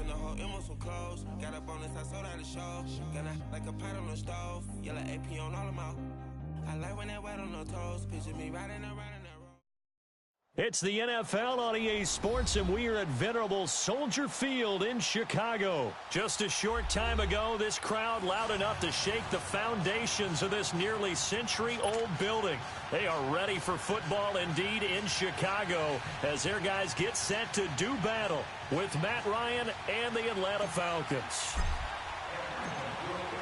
in the hole, it was some clothes. Got a bonus, I sold out the show. Gonna like a pot on the stove. Yellow AP on all of my. I like when that wet on the toes. Picture me riding around in that road. It's the NFL on EA Sports, and we are at venerable Soldier Field in Chicago. Just a short time ago, this crowd loud enough to shake the foundations of this nearly century-old building. They are ready for football indeed in Chicago as their guys get set to do battle with Matt Ryan and the Atlanta Falcons.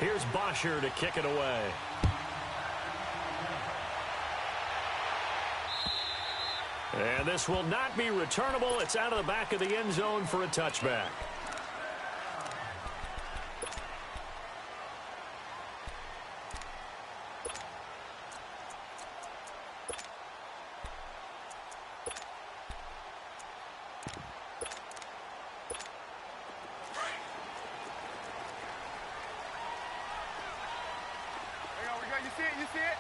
Here's Bosher to kick it away. And this will not be returnable. It's out of the back of the end zone for a touchback. You see it?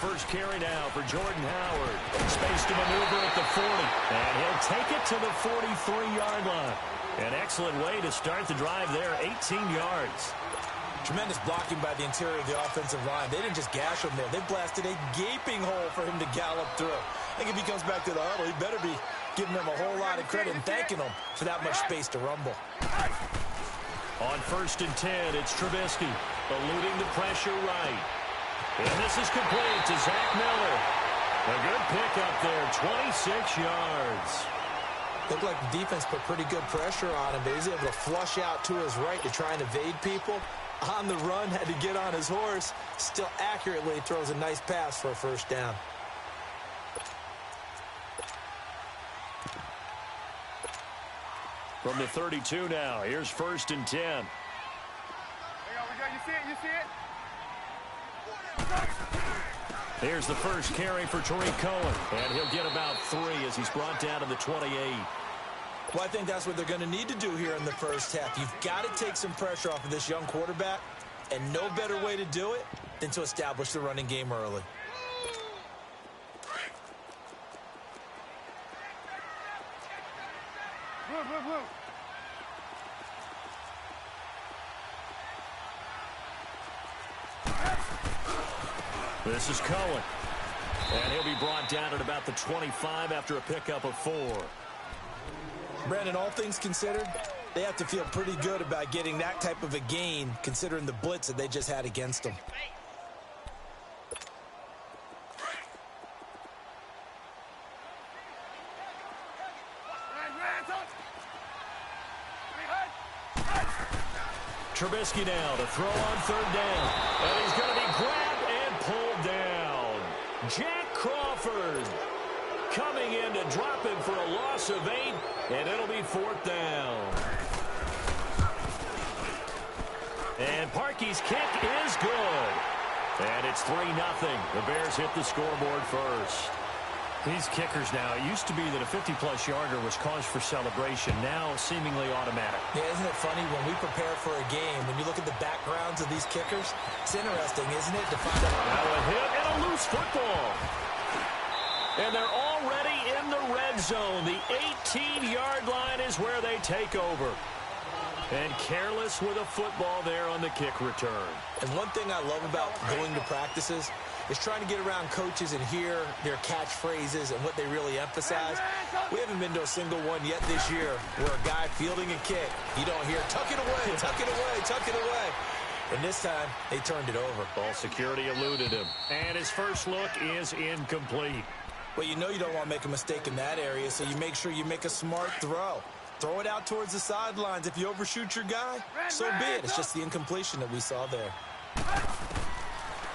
First carry now for Jordan Howard. Space to maneuver at the 40. And he'll take it to the 43-yard line. An excellent way to start the drive there, 18 yards. Tremendous blocking by the interior of the offensive line. They didn't just gash him there. They blasted a gaping hole for him to gallop through. I think if he comes back to the huddle, he better be giving them a whole lot of credit and thanking them for that much space to rumble. On 1st and 10, it's Trubisky, eluding the pressure right. And this is complete to Zach Miller. A good pickup there, 26 yards. Looked like the defense put pretty good pressure on him, but he was able to flush out to his right to try and evade people. On the run, had to get on his horse. Still accurately throws a nice pass for a first down. From the 32 now, here's 1st and 10. There you go. You see it? You see it? Here's the first carry for Tariq Cohen. And he'll get about 3 as he's brought down to the 28. Well, I think that's what they're going to need to do here in the first half. You've got to take some pressure off of this young quarterback, and no better way to do it than to establish the running game early. Blue. This is Cohen. And he'll be brought down at about the 25 after a pickup of 4. Brandon, all things considered, they have to feel pretty good about getting that type of a gain, considering the blitz that they just had against them. Trubisky now to throw on 3rd down. And he's going to be grabbed and pulled down. Jack Crawford coming in to drop him for a loss of 8, and it'll be 4th down. And Parkey's kick is good. And it's 3-0. The Bears hit the scoreboard first. These kickers now, it used to be that a 50-plus yarder was cause for celebration, now seemingly automatic. Yeah, isn't it funny when we prepare for a game, when you look at the backgrounds of these kickers, it's interesting, isn't it, to find out. Now a hit and a loose football. And they're already in the red zone. The 18-yard line is where they take over. And careless with a football there on the kick return. And one thing I love about going to practices is trying to get around coaches and hear their catchphrases and what they really emphasize. We haven't been to a single one yet this year where a guy fielding a kick, you don't hear, tuck it away, tuck it away, tuck it away. And this time, they turned it over. Ball security eluded him. And his first look is incomplete. Well, you know you don't want to make a mistake in that area, so you make sure you make a smart throw. Throw it out towards the sidelines. If you overshoot your guy, so be it. It's just the incompletion that we saw there.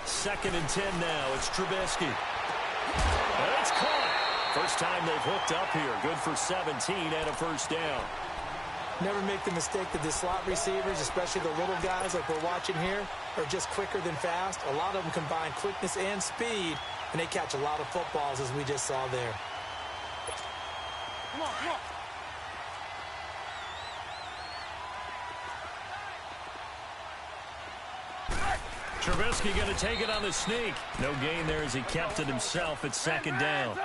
2nd and 10 now. It's Trubisky. And it's caught. First time they've hooked up here. Good for 17 and a first down. Never make the mistake that the slot receivers, especially the little guys like we're watching here, are just quicker than fast. A lot of them combine quickness and speed, and they catch a lot of footballs, as we just saw there. Come on. Trubisky going to take it on the sneak. No gain there as he kept it himself at 2nd down.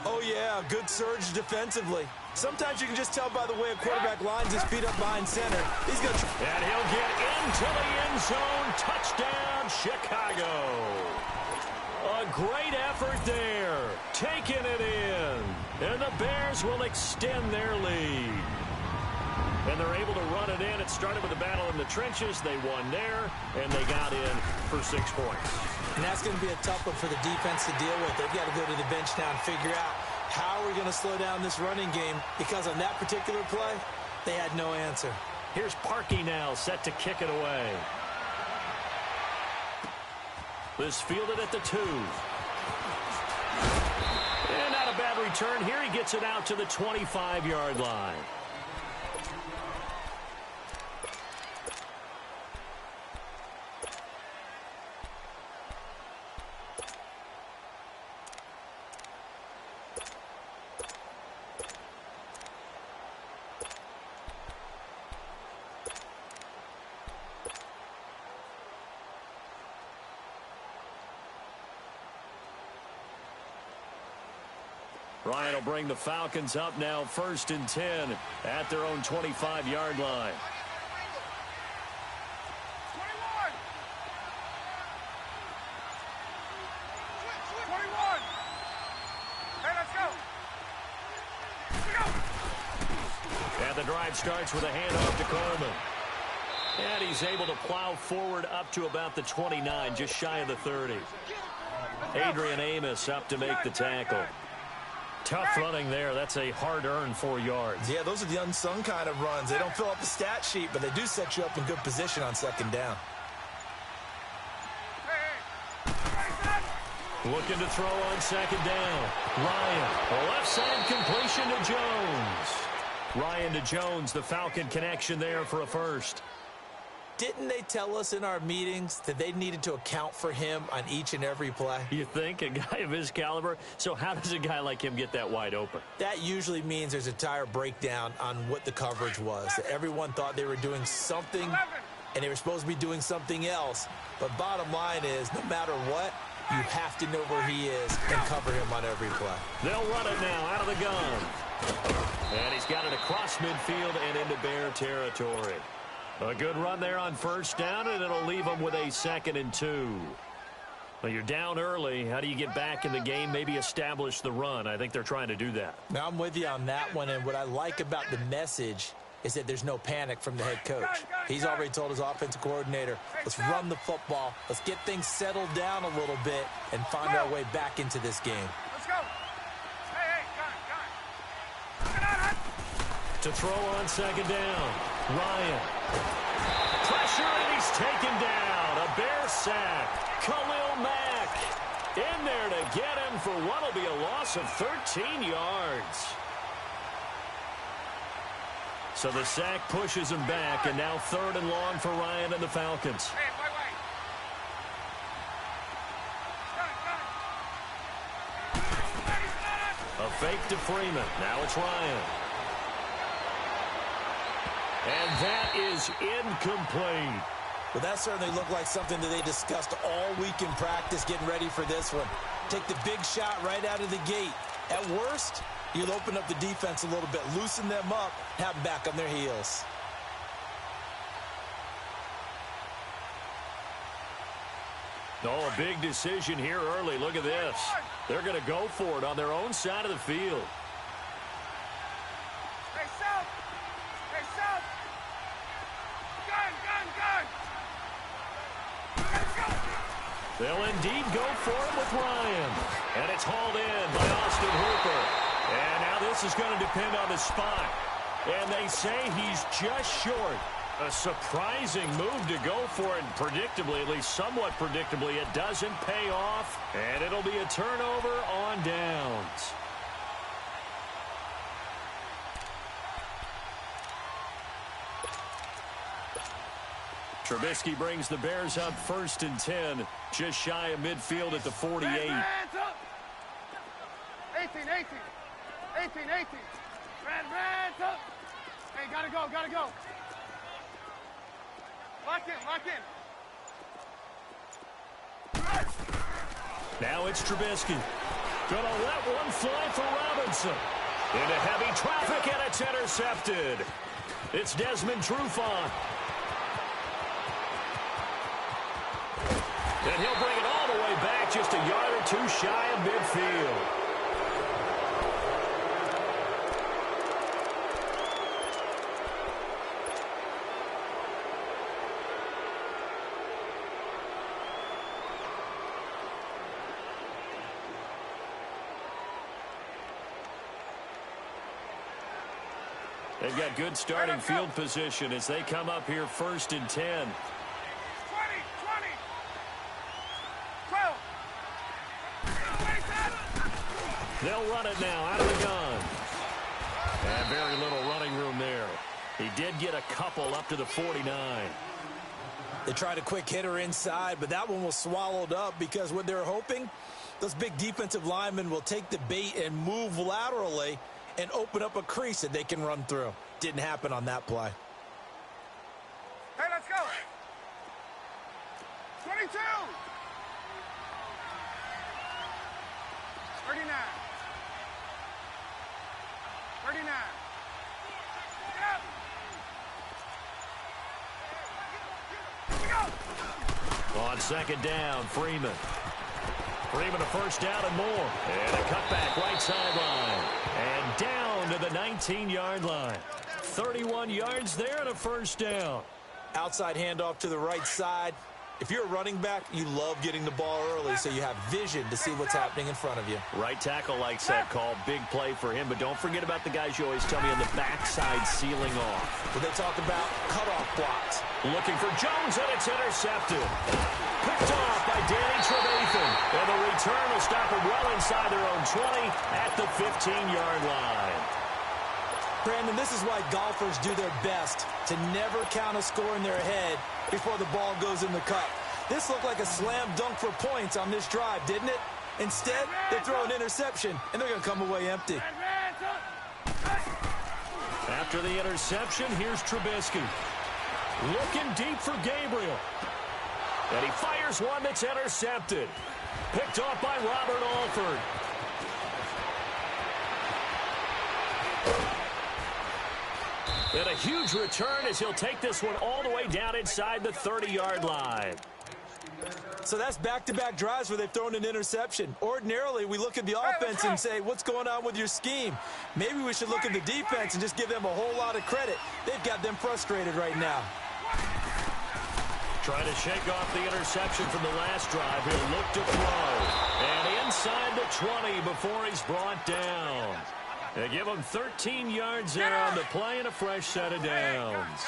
Oh, yeah, good surge defensively. Sometimes you can just tell by the way a quarterback lines his feet up behind center. He's going to... And he'll get into the end zone. Touchdown, Chicago. A great effort there. Taking it in. And the Bears will extend their lead. And they're able to run it in. It started with a battle in the trenches. They won there, and they got in for 6 points. And that's going to be a tough one for the defense to deal with. They've got to go to the bench now and figure out how are we going to slow down this running game, because on that particular play, they had no answer. Here's Parkey now, set to kick it away. This fielded at the 2. And not a bad return here. He gets it out to the 25-yard line. Ryan will bring the Falcons up now, 1st and 10 at their own 25-yard line. 21. Hey, let's go. And the drive starts with a handoff to Coleman. And he's able to plow forward up to about the 29, just shy of the 30. Adrian Amos up to make the tackle. Tough running there. That's a hard-earned 4 yards. Yeah, those are the unsung kind of runs. They don't fill up the stat sheet, but they do set you up in good position on 2nd down. Looking to throw on 2nd down. Ryan, a left side completion to Jones. Ryan to Jones, the Falcon connection there for a first. Didn't they tell us in our meetings that they needed to account for him on each and every play? You think? A guy of his caliber? So how does a guy like him get that wide open? That usually means there's a entire breakdown on what the coverage was. Everyone thought they were doing something, and they were supposed to be doing something else. But bottom line is, no matter what, you have to know where he is and cover him on every play. They'll run it now out of the gun. And he's got it across midfield and into Bear territory. A good run there on 1st down, and it'll leave them with a 2nd and 2. Well, you're down early. How do you get back in the game, maybe establish the run? I think they're trying to do that. Now, I'm with you on that one, and what I like about the message is that there's no panic from the head coach. He's already told his offensive coordinator, let's run the football, let's get things settled down a little bit, and find our way back into this game. Let's go. Hey, got it. To throw on 2nd down, Ryan. Pressure, and he's taken down. A Bear sack. Khalil Mack in there to get him for what will be a loss of 13 yards. So the sack pushes him back, and now 3rd and long for Ryan and the Falcons. Hey, wait. A fake to Freeman. Now it's Ryan. And that is incomplete. Well, that certainly looked like something that they discussed all week in practice getting ready for this one. Take the big shot right out of the gate. At worst, you'll open up the defense a little bit, loosen them up, have them back on their heels. Oh, a big decision here early. Look at this. They're going to go for it on their own side of the field. Hey, South. Gun. Let's go. They'll indeed go for it with Ryan. And it's hauled in by Austin Hooper. And now this is going to depend on the spot. And they say he's just short. A surprising move to go for it. Predictably, at least somewhat predictably, it doesn't pay off. And it'll be a turnover on downs. Trubisky brings the Bears up 1st and 10, just shy of midfield at the 48. Hands up. 18. Hands up. Hey, gotta go. Lock in. Now it's Trubisky. Gonna let one fly for Robinson. Into heavy traffic, and it's intercepted. It's Desmond Trufant. And he'll bring it all the way back, just a yard or two shy of midfield. They've got good starting field position as they come up here 1st and 10. 20, 12. They'll run it now out of the gun. And very little running room there. He did get a couple up to the 49. They tried a quick hitter inside, but that one was swallowed up because what they're hoping, those big defensive linemen will take the bait and move laterally and open up a crease that they can run through. Didn't happen on that play. Hey, let's go. 22. 39. 39. On 2nd down, Freeman. Freeman a 1st down and more. And a cutback right sideline. And down to the 19-yard line. 31 yards there and a 1st down. Outside handoff to the right side. If you're a running back, you love getting the ball early so you have vision to see what's happening in front of you. Right tackle likes that call. Big play for him. But don't forget about the guys you always tell me on the backside sealing off. When they talk about cutoff blocks. Looking for Jones, and it's intercepted. Picked off by Danny Trevathan. And the return will stop him well inside their own 20 at the 15-yard line. Brandon, this is why golfers do their best to never count a score in their head before the ball goes in the cup. This looked like a slam dunk for points on this drive, didn't it? Instead, they throw an interception, and they're going to come away empty. After the interception, here's Trubisky. Looking deep for Gabriel. And he fires one that's intercepted. Picked off by Robert Alford. And a huge return as he'll take this one all the way down inside the 30-yard line. So that's back-to-back drives where they've thrown an interception. Ordinarily, we look at the offense and say, what's going on with your scheme? Maybe we should look at the defense and just give them a whole lot of credit. They've got them frustrated right now. Trying to shake off the interception from the last drive. He'll look to throw. And inside the 20 before he's brought down. They give him 13 yards there on the play and a fresh set of downs.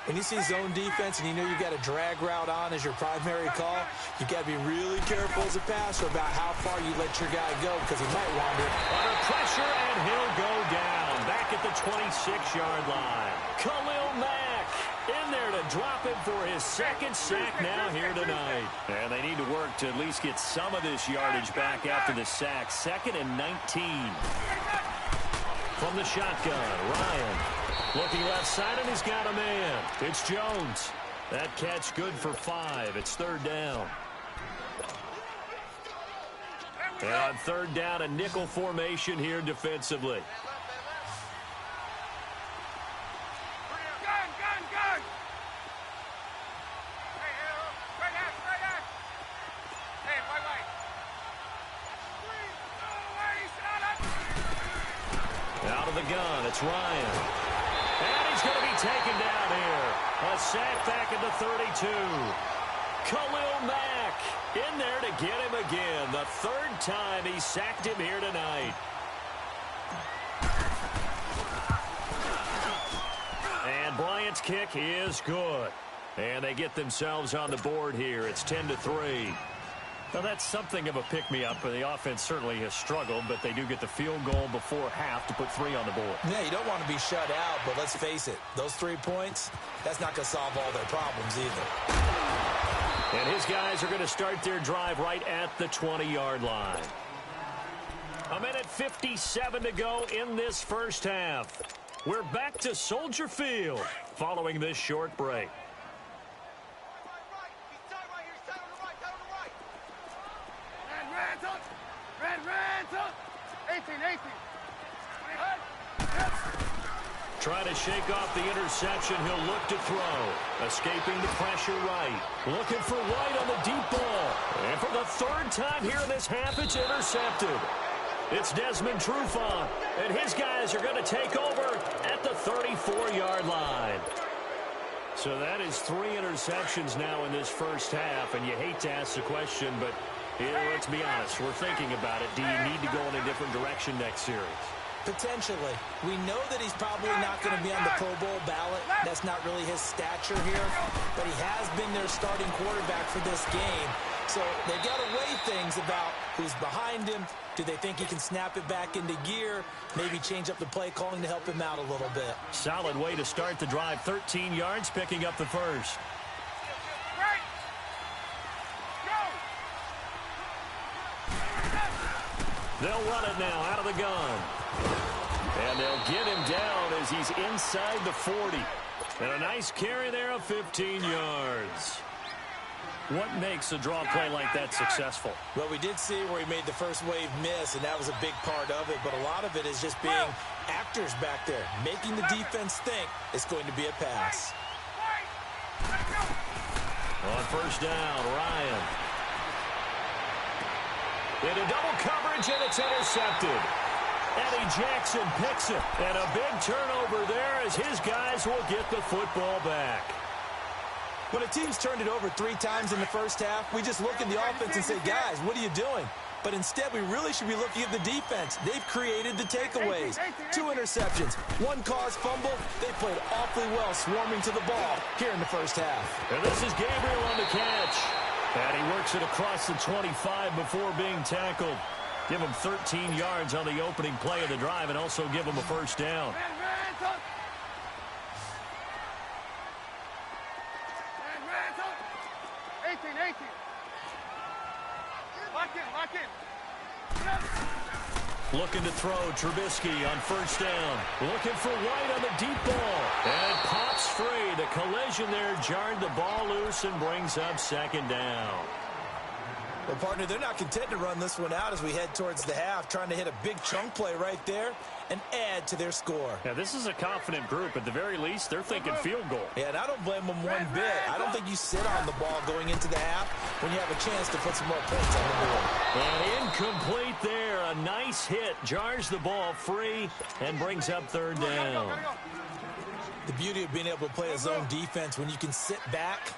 When you see zone defense and you know you've got a drag route on as your primary call, you've got to be really careful as a passer about how far you let your guy go because he might wander. Under pressure, and he'll go down. Back at the 26-yard line. Khalil Mack in there to drop him for his 2nd sack now here tonight. And they need to work to at least get some of this yardage back after the sack. 2nd and 19. From the shotgun, Ryan. Looking left side, and he's got a man. It's Jones. That catch good for 5. It's 3rd down. And on 3rd down, a nickel formation here defensively. Out of the gun, it's Ryan. And he's going to be taken down here. A sack back at the 32. Khalil Mack in there to get him again. The 3rd time he sacked him here tonight. And Bryant's kick is good. And they get themselves on the board here. It's 10-3. Now, that's something of a pick-me-up. The offense certainly has struggled, but they do get the field goal before half to put 3 on the board. Yeah, you don't want to be shut out, but let's face it. Those 3 points, that's not going to solve all their problems either. And his guys are going to start their drive right at the 20-yard line. 1:57 to go in this first half. We're back to Soldier Field following this short break. Red, 18. Trying to shake off the interception. He'll look to throw. Escaping the pressure right. Looking for White on the deep ball. And for the third time here in this half, it's intercepted. It's Desmond Trufant, and his guys are going to take over at the 34-yard line. So that is 3 interceptions now in this first half, and you hate to ask the question, but let's be honest, we're thinking about it. Do you need to go in a different direction next series? Potentially. We know that he's probably not going to be on the Pro Bowl ballot. That's not really his stature here, but he has been their starting quarterback for this game. So they've got to weigh things about who's behind him. Do they think he can snap it back into gear? Maybe change up the play calling to help him out a little bit. Solid way to start the drive. 13 yards, picking up the first. They'll run it now out of the gun. And they'll get him down as he's inside the 40. And a nice carry there of 15 yards. What makes a draw play like that successful? Well, we did see where he made the first wave miss, and that was a big part of it. But a lot of it is just being actors back there, making the defense think it's going to be a pass. On first down, Ryan. Into double coverage, and it's intercepted. Eddie Jackson picks it. And a big turnover there as his guys will get the football back. When a team's turned it over 3 times in the first half, we just look at the offense and say, guys, what are you doing? But instead, we really should be looking at the defense. They've created the takeaways. 2 interceptions, 1 caused fumble. They played awfully well swarming to the ball here in the first half. And this is Gabriel on the catch. And he works it across the 25 before being tackled. Give him 13 yards on the opening play of the drive and also give him a first down. 18. Lock in. Looking to throw, Trubisky on first down. Looking for White on the deep ball. And it pops free. The collision there jarred the ball loose and brings up second down. Well, partner, they're not content to run this one out as we head towards the half, trying to hit a big chunk play right there and add to their score. Yeah, this is a confident group. At the very least, they're thinking field goal. Yeah, and I don't blame them one bit. I don't think you sit on the ball going into the half when you have a chance to put some more points on the board. And incomplete there. A nice hit. Jars the ball free and brings up third down. The beauty of being able to play a zone defense when you can sit back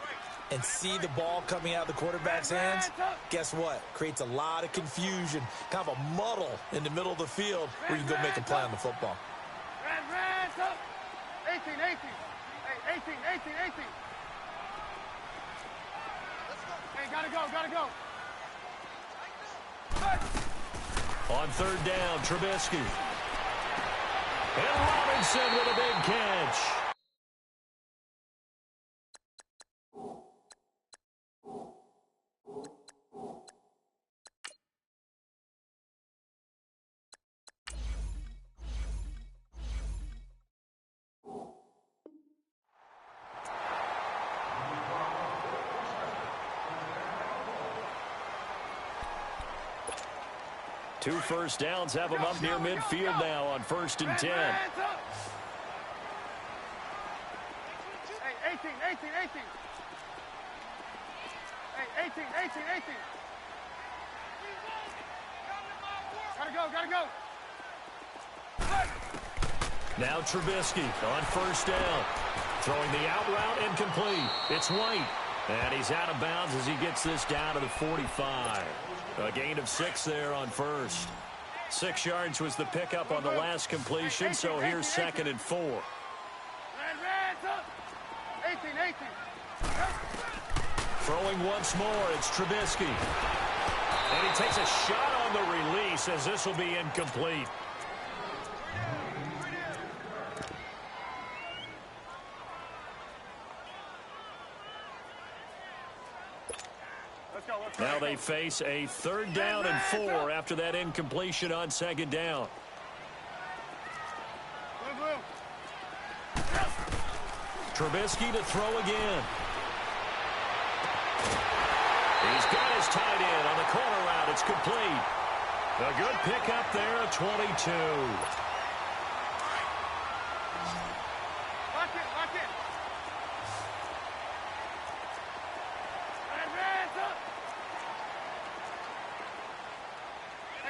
and see the ball coming out of the quarterback's hands, guess what? Creates a lot of confusion, kind of a muddle in the middle of the field where you can go make a play on the football. 18. Hey, 18. Hey, gotta go. On third down, Trubisky. And Robinson with a big catch. Two first downs have them up near midfield now on 1st and 10. Hey, 18. Hey, 18. Gotta go. Now Trubisky on first down. Throwing the out route incomplete. It's White. And he's out of bounds as he gets this down to the 45. A gain of 6 there on first. 6 yards was the pickup on the last completion, so here's 2nd and 4. 18. Throwing once more, it's Trubisky. And he takes a shot on the release as this will be incomplete. Now they face a 3rd down and 4 after that incompletion on 2nd down. Trubisky to throw again. He's got his tight end on the corner route. It's complete. A good pickup there, a 22.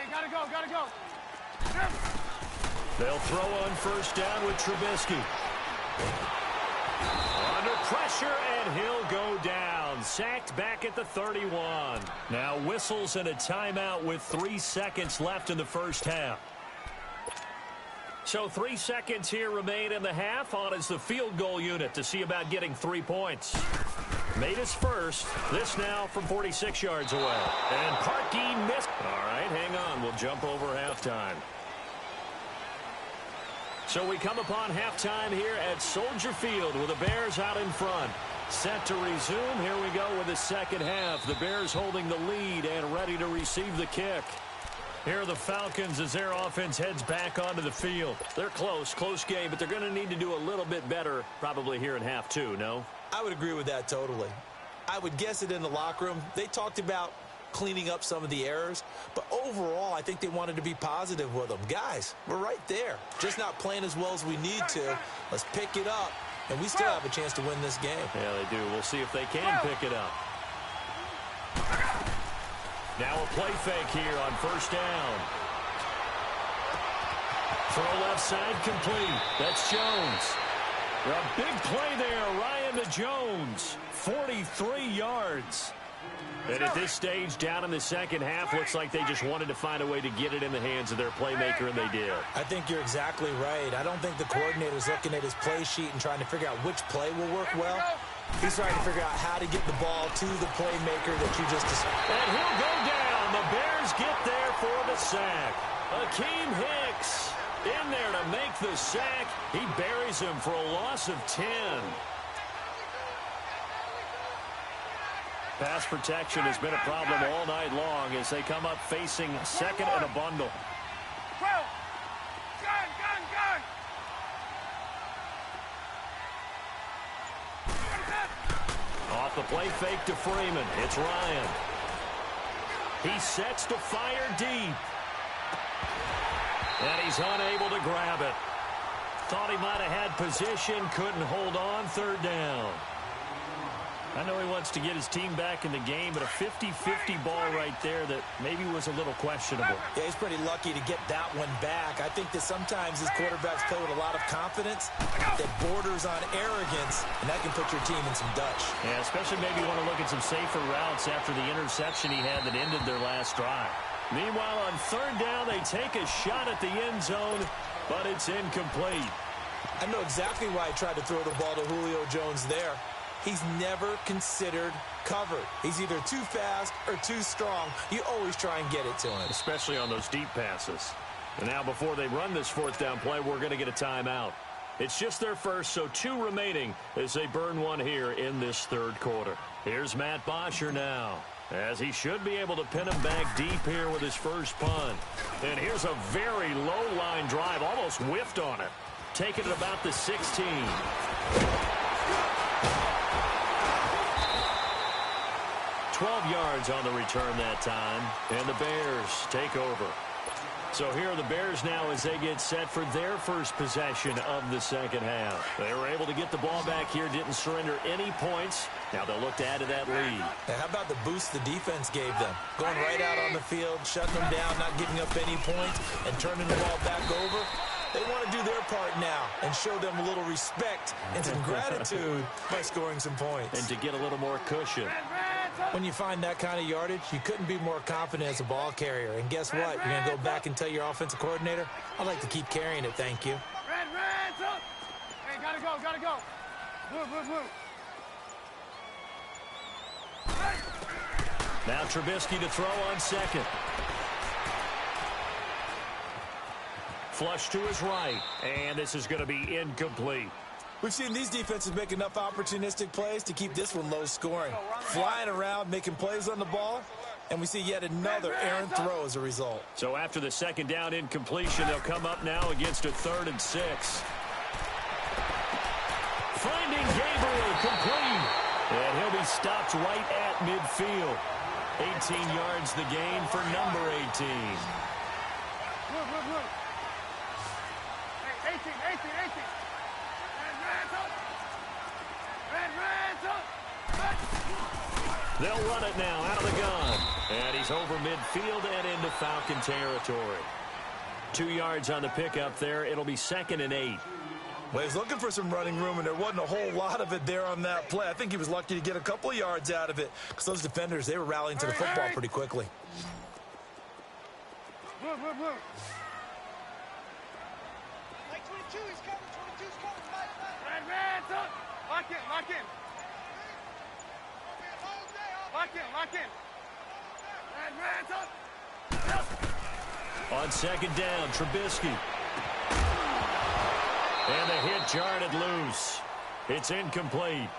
Hey, gotta go, gotta go. They'll throw on first down with Trubisky. Under pressure, and he'll go down. Sacked back at the 31. Now whistles and a timeout with 3 seconds left in the first half. So 3 seconds here remain in the half. On is the field goal unit to see about getting 3 points. Made his first. This now from 46 yards away. And Parkey missed. All right, hang on. We'll jump over halftime. So we come upon halftime here at Soldier Field with the Bears out in front. Set to resume. Here we go with the second half. The Bears holding the lead and ready to receive the kick. Here are the Falcons as their offense heads back onto the field. They're close game, but they're going to need to do a little bit better probably here in half two, no? I would agree with that totally. I would guess it in the locker room. They talked about cleaning up some of the errors, but overall I think they wanted to be positive with them. Guys, we're right there. Just not playing as well as we need to. Let's pick it up, and we still have a chance to win this game. Yeah, they do. We'll see if they can pick it up. Now a play fake here on first down. Throw left side complete. That's Jones. A big play there. Ryan to Jones. 43 yards. And at this stage, down in the second half, looks like they just wanted to find a way to get it in the hands of their playmaker, and they did. I think you're exactly right. I don't think the coordinator's looking at his play sheet and trying to figure out which play will work well. He's trying to figure out how to get the ball to the playmaker that you just described. And he'll go down. The Bears get there for the sack. Akeem Hicks in there to make the sack. He buries him for a loss of 10. Pass protection has been a problem all night long as they come up facing second and a bundle. Gun, gun. Off the play fake to Freeman. It's Ryan. He sets to fire deep. And he's unable to grab it. Thought he might have had position. Couldn't hold on. Third down. I know he wants to get his team back in the game, but a 50-50 ball right there that maybe was a little questionable. Yeah, he's pretty lucky to get that one back. I think that sometimes his quarterbacks play with a lot of confidence that borders on arrogance, and that can put your team in some Dutch. Yeah, especially maybe want to look at some safer routes after the interception he had that ended their last drive. Meanwhile, on third down, they take a shot at the end zone, but it's incomplete. I know exactly why I tried to throw the ball to Julio Jones there. He's never considered covered. He's either too fast or too strong. You always try and get it to him. Especially on those deep passes. And now before they run this fourth down play, we're going to get a timeout. It's just their first, so 2 remaining as they burn one here in this third quarter. Here's Matt Bosher now, as he should be able to pin him back deep here with his first punt. And here's a very low line drive, almost whiffed on it. Taking it about the 16. 12 yards on the return that time, and the Bears take over. So here are the Bears now as they get set for their first possession of the second half. They were able to get the ball back here, didn't surrender any points. Now they'll look to add to that lead. And how about the boost the defense gave them? Going right out on the field, shutting them down, not giving up any points, and turning the ball back over. They want to do their part now and show them a little respect and some gratitude by scoring some points. And to get a little more cushion. When you find that kind of yardage, you couldn't be more confident as a ball carrier. And guess what? You're going to go back and tell your offensive coordinator, I'd like to keep carrying it, thank you. Red, up. Hey, gotta go. Blue. Now Trubisky to throw on second. Flush to his right, and this is going to be incomplete. We've seen these defenses make enough opportunistic plays to keep this one low scoring. Flying around, making plays on the ball, and we see yet another errant throw as a result. So after the second down incompletion, they'll come up now against a 3rd and 6. Finding Gabriel complete, and he'll be stopped right at midfield. 18 yards the gain for number 18. Blue. Hey, 18. Red, up. They'll run it now out of the gun. And he's over midfield and into Falcon territory. 2 yards on the pickup there. It'll be 2nd and 8. Well, he's looking for some running room, and there wasn't a whole lot of it there on that play. I think he was lucky to get a couple of yards out of it because those defenders, they were rallying to the football pretty quickly. Move. Like 22, he's coming. 22's coming. Red, up. Lock in. Lock in. Red, up. On 2nd down, Trubisky. And the hit jarred loose. It's incomplete.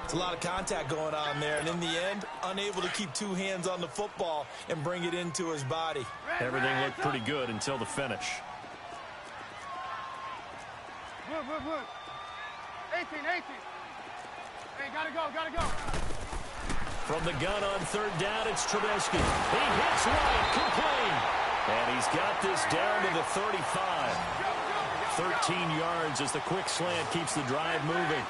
It's a lot of contact going on there, and in the end, unable to keep 2 hands on the football and bring it into his body. Everything looked pretty good until the finish. Move. 18. Hey, gotta go. From the gun on 3rd down, it's Trubisky. He hits right, complete. And he's got this down to the 35. 13 yards as the quick slant keeps the drive moving.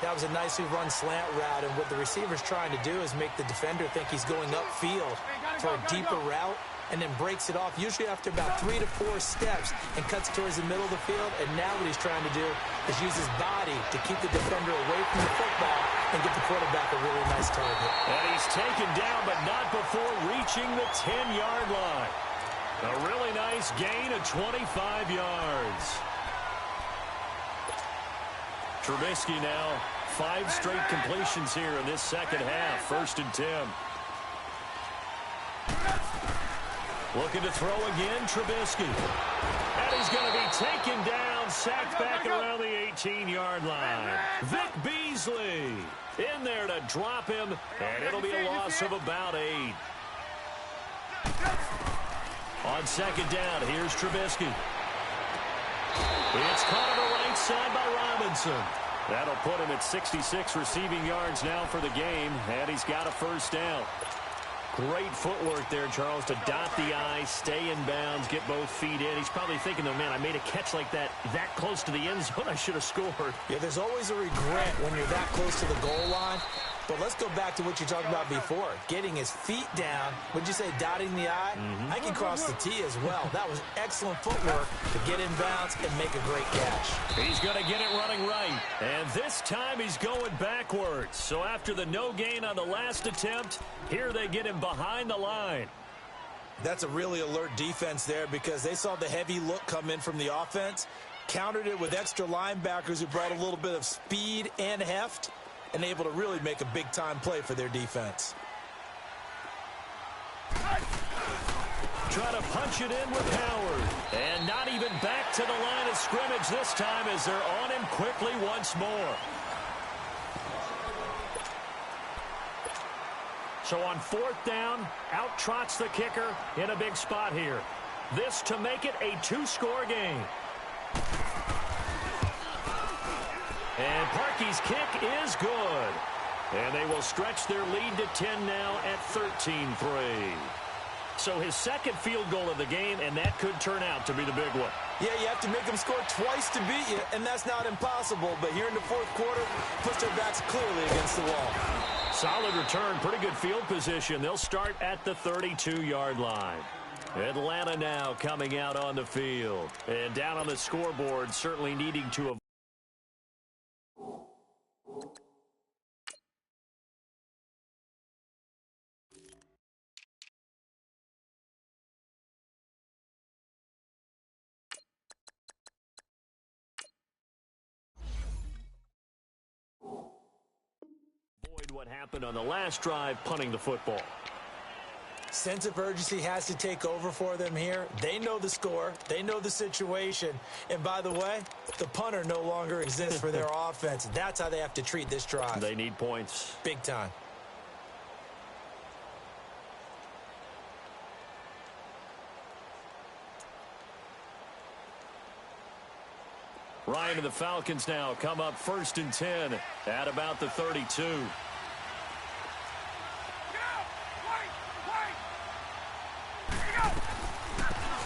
That was a nicely run slant route, and what the receiver's trying to do is make the defender think he's going upfield for a deeper route, and then breaks it off, usually after about 3 to 4 steps, and cuts towards the middle of the field. And now what he's trying to do is use his body to keep the defender away from the football and get the quarterback a really nice target. And he's taken down, but not before reaching the 10-yard line. A really nice gain of 25 yards. Trubisky now 5 straight completions here in this second half. 1st and 10. Looking to throw again, Trubisky. And he's going to be taken down, sacked back around the 18-yard line. Vic Beasley in there to drop him, and it'll be a loss of about 8. On 2nd down, here's Trubisky. It's caught on the right side by Robinson. That'll put him at 66 receiving yards now for the game, and he's got a 1st down. Great footwork there, Charles, to dot the I, stay in bounds, get both feet in. He's probably thinking, though, man, I made a catch like that close to the end zone. I should have scored. Yeah, there's always a regret when you're that close to the goal line. But let's go back to what you talked about before. Getting his feet down. Would you say dotting the I? I can cross the T as well. That was excellent footwork to get in bounds and make a great catch. He's going to get it running right. And this time he's going backwards. So after the no gain on the last attempt, here they get him behind the line. That's a really alert defense there because they saw the heavy look come in from the offense, countered it with extra linebackers who brought a little bit of speed and heft, and able to really make a big-time play for their defense. Try to punch it in with Howard. And not even back to the line of scrimmage this time as they're on him quickly once more. So on 4th down, out trots the kicker in a big spot here. This to make it a 2-score game. And Parkey's kick is good. And they will stretch their lead to 10 now at 13-3. So his 2nd field goal of the game, and that could turn out to be the big one. Yeah, you have to make them score twice to beat you, and that's not impossible. But here in the 4th quarter, push their backs clearly against the wall. Solid return, pretty good field position. They'll start at the 32-yard line. Atlanta now coming out on the field. And down on the scoreboard, certainly needing to avoid. What happened on the last drive, punting the football. Sense of urgency has to take over for them here. They know the score. They know the situation. And by the way, the punter no longer exists for their offense. That's how they have to treat this drive. They need points. Big time. Ryan and the Falcons now come up 1st and 10 at about the 32.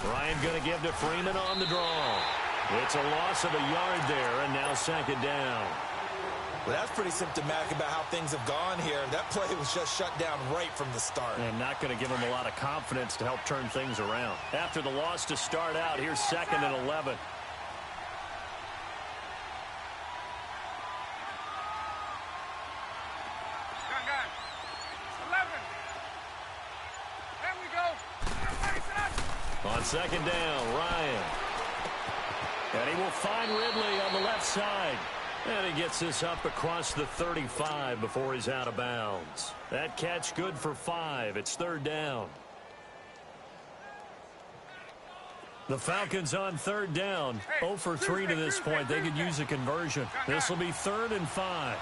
Ryan going to give to Freeman on the draw. It's a loss of a yard there, and now 2nd down. Well, that's pretty symptomatic about how things have gone here. That play was just shut down right from the start. And not going to give them a lot of confidence to help turn things around. After the loss to start out, here's 2nd and 11. On 2nd down, Ryan. And he will find Ridley on the left side. And he gets this up across the 35 before he's out of bounds. That catch good for 5. It's 3rd down. The Falcons on 3rd down. 0 for 3 to this point. They could use a conversion. This will be 3rd and 5.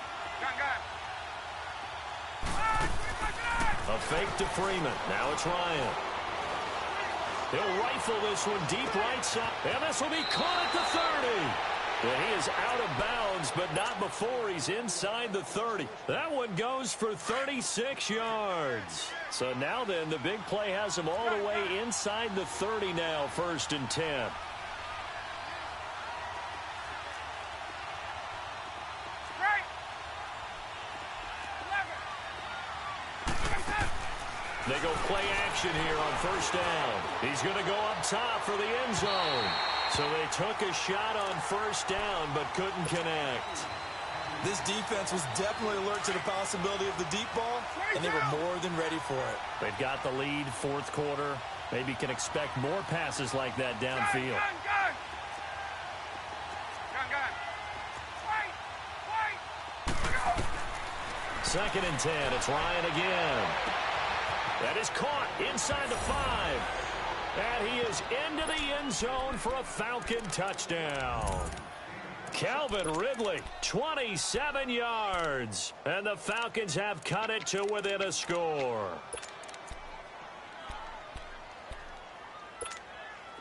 A fake to Freeman. Now it's Ryan. He'll rifle this one deep right side. And this will be caught at the 30. And he is out of bounds, but not before he's inside the 30. That one goes for 36 yards. So now then, the big play has him all the way inside the 30 now, 1st and 10. They go play action here on 1st down. He's going to go up top for the end zone. So they took a shot on 1st down, but couldn't connect. This defense was definitely alert to the possibility of the deep ball, and they were more than ready for it. They've got the lead, 4th quarter. Maybe can expect more passes like that downfield. 2nd and 10. It's Ryan again. That is caught inside the 5. And he is into the end zone for a Falcon touchdown. Calvin Ridley, 27 yards. And the Falcons have cut it to within a score.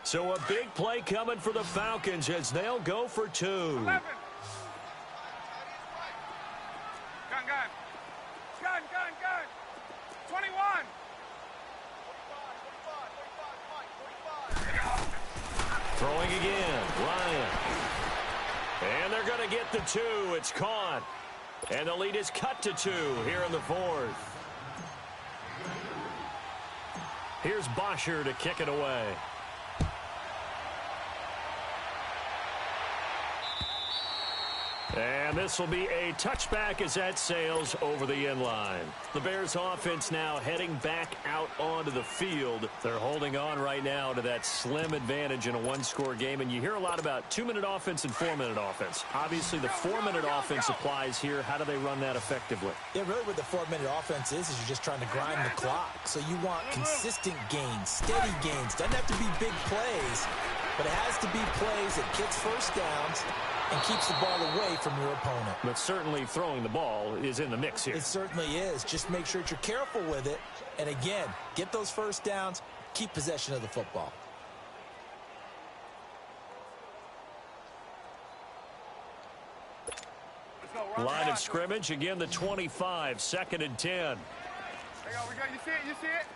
So a big play coming for the Falcons as they'll go for 2. 11. Gun. 21. Throwing again, Ryan. And they're going to get the 2. It's caught. And the lead is cut to 2 here in the 4th. Here's Bosher to kick it away. And this will be a touchback as that sails over the end line. The Bears offense now heading back out onto the field. They're holding on right now to that slim advantage in a one-score game. And you hear a lot about 2-minute offense and 4-minute offense. Obviously, the 4-minute offense applies here. How do they run that effectively? Yeah, really what the 4-minute offense is you're just trying to grind the clock. So you want consistent gains, steady gains. Doesn't have to be big plays, but it has to be plays that gets 1st downs and keeps the ball away from your opponent. But certainly throwing the ball is in the mix here. It certainly is. Just make sure that you're careful with it. And again, get those 1st downs, keep possession of the football. Line of scrimmage, again the 25, 2nd and 10. There you go, you see it, you see it?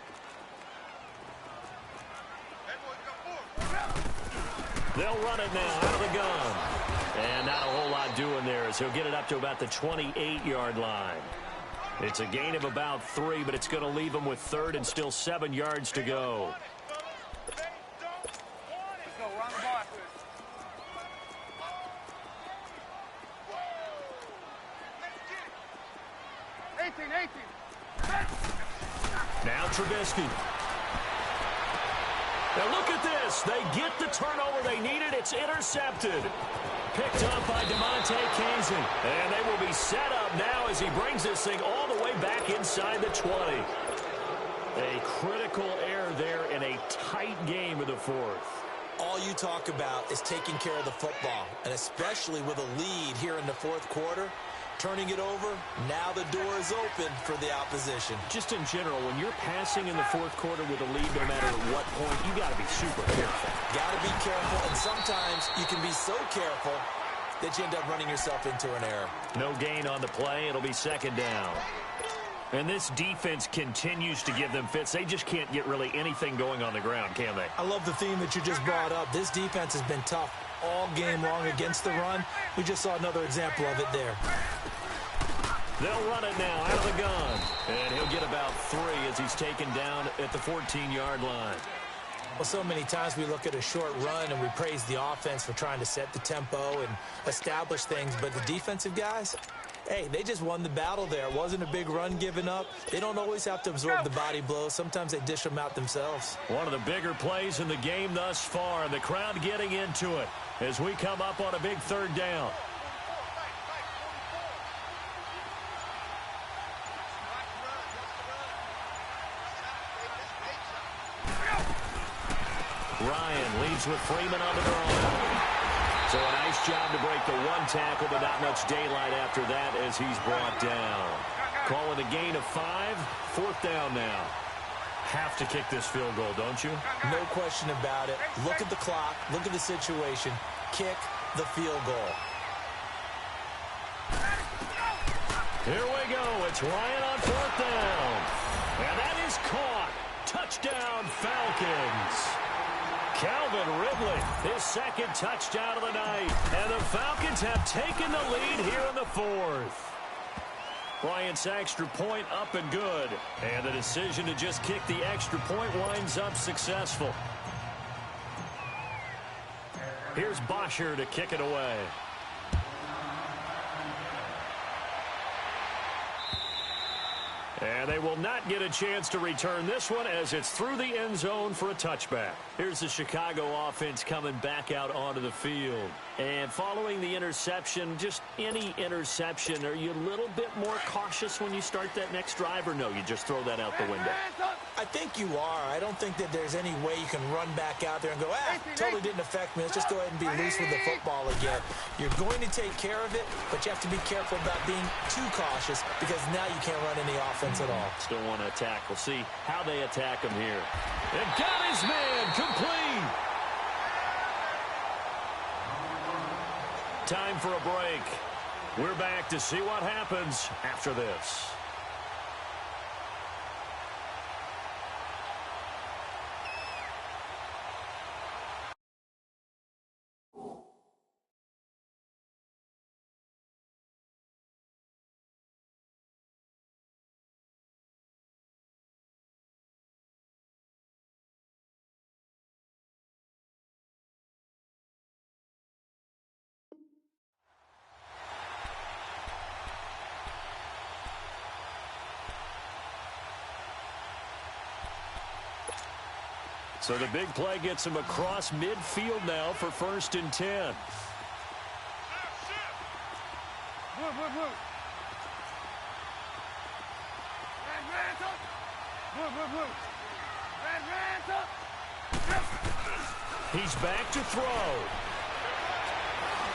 They'll run it now out of the gun. And not a whole lot doing there as he'll get it up to about the 28-yard line. It's a gain of about 3, but it's going to leave him with 3rd and still 7 yards to go. Let's go, run the ball. 18. Now Trubisky. Now look at this. They get the turnover they needed. It's intercepted. Picked up by DeMonte Casey. And they will be set up now as he brings this thing all the way back inside the 20. A critical error there in a tight game of the 4th. All you talk about is taking care of the football, and especially with a lead here in the 4th quarter. Turning it over, now the door is open for the opposition. Just in general, when you're passing in the 4th quarter with a lead, no matter at what point, you got to be super careful. Got to be careful, and sometimes you can be so careful that you end up running yourself into an error. No gain on the play. It'll be 2nd down. And this defense continues to give them fits. They just can't get really anything going on the ground, can they? I love the theme that you just brought up. This defense has been tough all game long against the run. We just saw another example of it there. They'll run it now out of the gun. And he'll get about 3 as he's taken down at the 14-yard line. Well, so many times we look at a short run and we praise the offense for trying to set the tempo and establish things. But the defensive guys, hey, they just won the battle there. It wasn't a big run given up. They don't always have to absorb the body blows. Sometimes they dish them out themselves. One of the bigger plays in the game thus far. The crowd getting into it as we come up on a big 3rd down. Ryan leads with Freeman on the draw. So a nice job to break the 1 tackle, but not much daylight after that as he's brought down. Calling a gain of 5, 4th down now. Have to kick this field goal, don't you? No question about it. Look at the clock. Look at the situation. Kick the field goal. Here we go. It's Ryan on 4th down. And that is caught. Touchdown, Falcons. Calvin Ridley, his 2nd touchdown of the night. And the Falcons have taken the lead here in the 4th. Bryant's extra point up and good. And the decision to just kick the extra point winds up successful. Here's Bosher to kick it away. And they will not get a chance to return this one as it's through the end zone for a touchback. Here's the Chicago offense coming back out onto the field. And following the interception, just any interception, are you a little bit more cautious when you start that next drive, or no, you just throw that out the window? I think you are. I don't think that there's any way you can run back out there and go, totally didn't affect me. Let's just go ahead and be loose with the football again. You're going to take care of it, but you have to be careful about being too cautious because now you can't run any offense at all. Still want to attack. We'll see how they attack him here. And got his man complete. Time for a break. We're back to see what happens after this. So the big play gets him across midfield now for 1st and 10. Move. He's back to throw.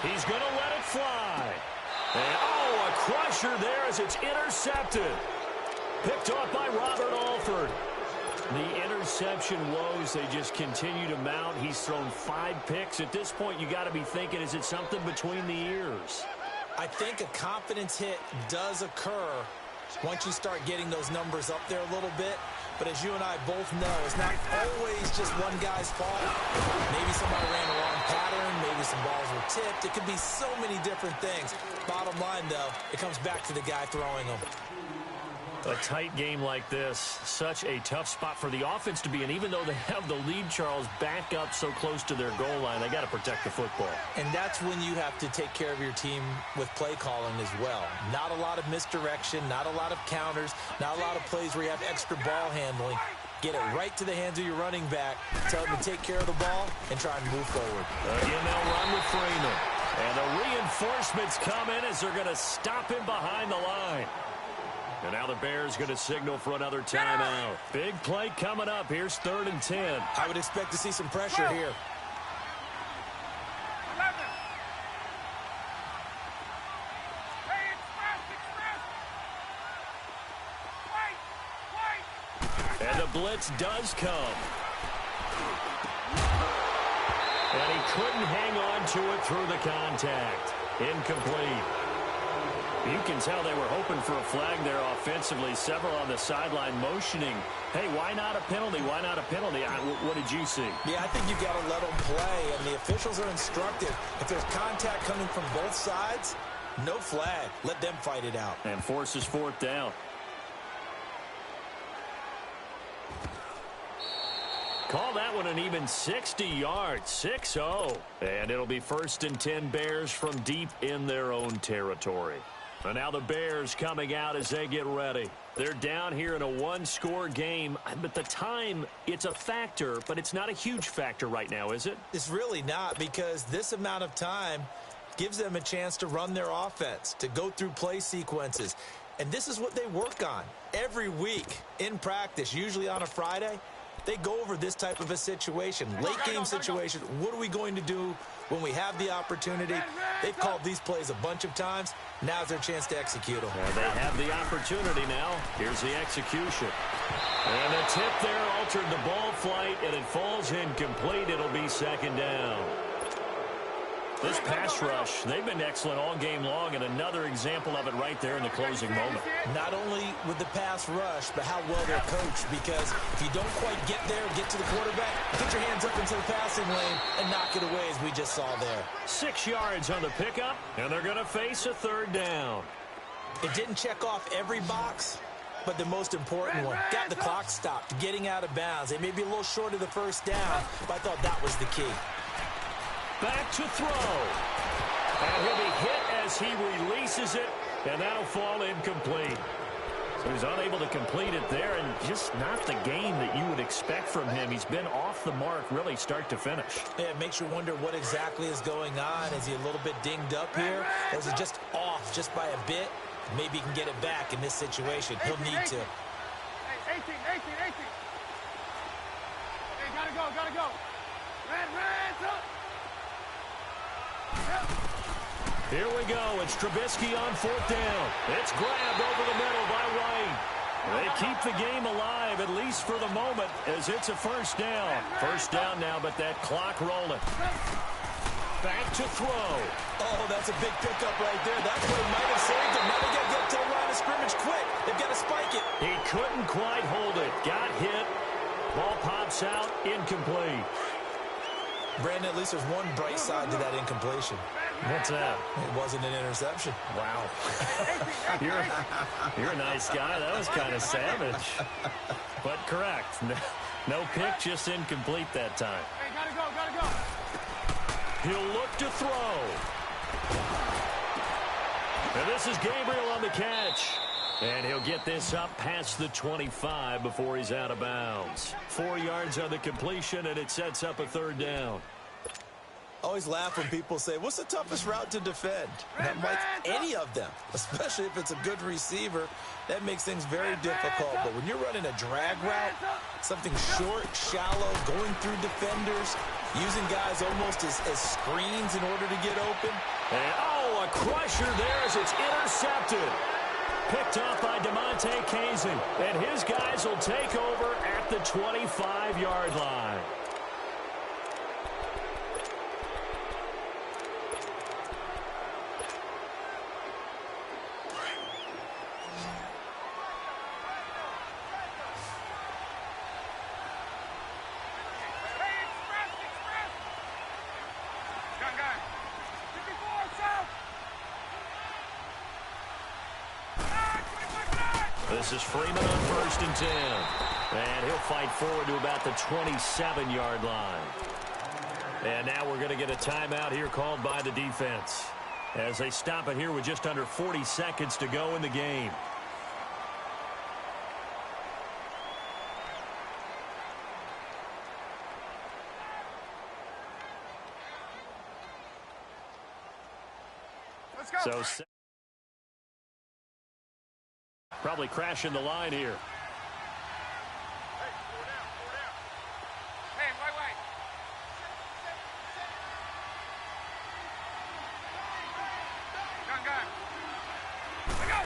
He's going to let it fly. And, a crusher there as it's intercepted. Picked off by Robert Alford. The interception woes, they just continue to mount. He's thrown 5 picks. At this point, you got to be thinking, is it something between the ears? I think a confidence hit does occur once you start getting those numbers up there a little bit. But as you and I both know, it's not always just one guy's fault. Maybe somebody ran the wrong pattern. Maybe some balls were tipped. It could be so many different things. Bottom line, though, it comes back to the guy throwing them. A tight game like this, such a tough spot for the offense to be in. Even though they have the lead, Charles, back up so close to their goal line, they got to protect the football. And that's when you have to take care of your team with play calling as well. Not a lot of misdirection, not a lot of counters, not a lot of plays where you have extra ball handling. Get it right to the hands of your running back. Tell him to take care of the ball and try and move forward. Again, they'll run with Freeman. And the reinforcements come in as they're going to stop him behind the line. And now the Bears going to signal for another timeout. Big play coming up. Here's 3rd and 10. I would expect to see some pressure here. And the blitz does come. And he couldn't hang on to it through the contact. Incomplete. You can tell they were hoping for a flag there offensively. Several on the sideline motioning. Hey, why not a penalty? Why not a penalty? What did you see? Yeah, I think you've got to let them play, and the officials are instructed. If there's contact coming from both sides, No flag. Let them fight it out. And forces fourth down. Call that one an even 60 yards, 6-0. And it'll be 1st and 10 Bears from deep in their own territory. And now the Bears coming out as they get ready. They're down here in a one-score game, but the time, it's a factor, but it's not a huge factor right now, is it? It's really not, because this amount of time gives them a chance to run their offense, to go through play sequences. And this is what they work on every week in practice, usually on a Friday. They go over this type of a situation, late-game situation. What are we going to do when we have the opportunity? They've called these plays a bunch of times. Now's their chance to execute them. They have the opportunity now. Here's the execution. And the tip there altered the ball flight, and it falls incomplete. It'll be 2nd down. This pass rush, they've been excellent all game long, and another example of it right there in the closing moment. Not only with the pass rush, but how well they're coached, because if you don't quite get there, get to the quarterback, get your hands up into the passing lane and knock it away, as we just saw there. 6 yards on the pickup, and they're going to face a 3rd down. It didn't check off every box, but the most important one. Got the clock stopped, getting out of bounds. They may be a little short of the 1st down, but I thought that was the key. Back to throw. And he'll be hit as he releases it, and that'll fall incomplete. So he's unable to complete it there, and just not the game that you would expect from him. He's been off the mark really start to finish. Yeah, it makes you wonder what exactly is going on. Is he a little bit dinged up here, or is it just off just by a bit? Maybe he can get it back in this situation. He'll need to. Hey, 18. Hey, gotta go. Red, up. Here we go. It's Trubisky on 4th down. It's grabbed over the middle by White. They keep the game alive, at least for the moment, as it's a 1st down. 1st down now, but that clock rolling. Back to throw. Oh, that's a big pickup right there. That play might have saved him. Now they got to get to the line of scrimmage quick. They've got to spike it. He couldn't quite hold it. Got hit. Ball pops out. Incomplete. Brandon, at least there's one bright side to that incompletion. What's that? It wasn't an interception. Wow. You're a nice guy. That was kind of savage. But correct. No pick, just incomplete that time. Hey, gotta go. He'll look to throw. And this is Gabriel on the catch. And he'll get this up past the 25 before he's out of bounds. 4 yards on the completion, and it sets up a 3rd down. Always laugh when people say, what's the toughest route to defend? And I'm like, any of them, especially if it's a good receiver. That makes things very difficult. But when you're running a drag route, something short, shallow, going through defenders, using guys almost as screens in order to get open. And, a crusher there as it's intercepted. Picked off by DeMonte Casey. And his guys will take over at the 25-yard line. This is Freeman on 1st and 10. And he'll fight forward to about the 27-yard line. And now we're going to get a timeout here called by the defense, as they stop it here with just under 40 seconds to go in the game. Let's go. So probably crashing the line here. Hey, 4 down. Hey, wait. Gun. Let go.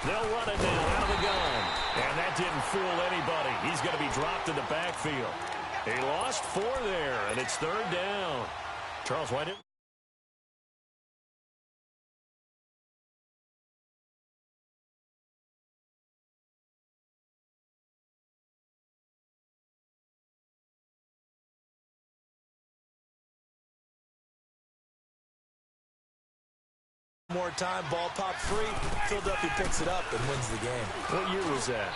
They'll run it now out of the gun. And that didn't fool anybody. He's going to be dropped in the backfield. He lost 4 there, and it's 3rd down. Charles, why didn't More time, ball popped free. Philadelphia picks it up and wins the game. What year was that?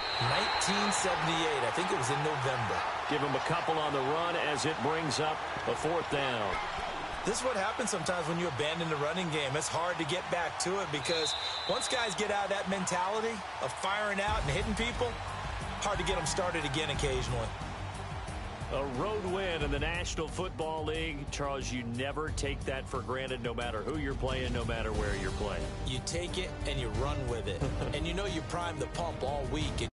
1978. I think it was in November. Give him a couple on the run as it brings up a 4th down. This is what happens sometimes when you abandon the running game. It's hard to get back to it because once guys get out of that mentality of firing out and hitting people, hard to get them started again occasionally. A road win in the National Football League. Charles, you never take that for granted no matter who you're playing, no matter where you're playing. You take it and you run with it. And you know you prime the pump all week.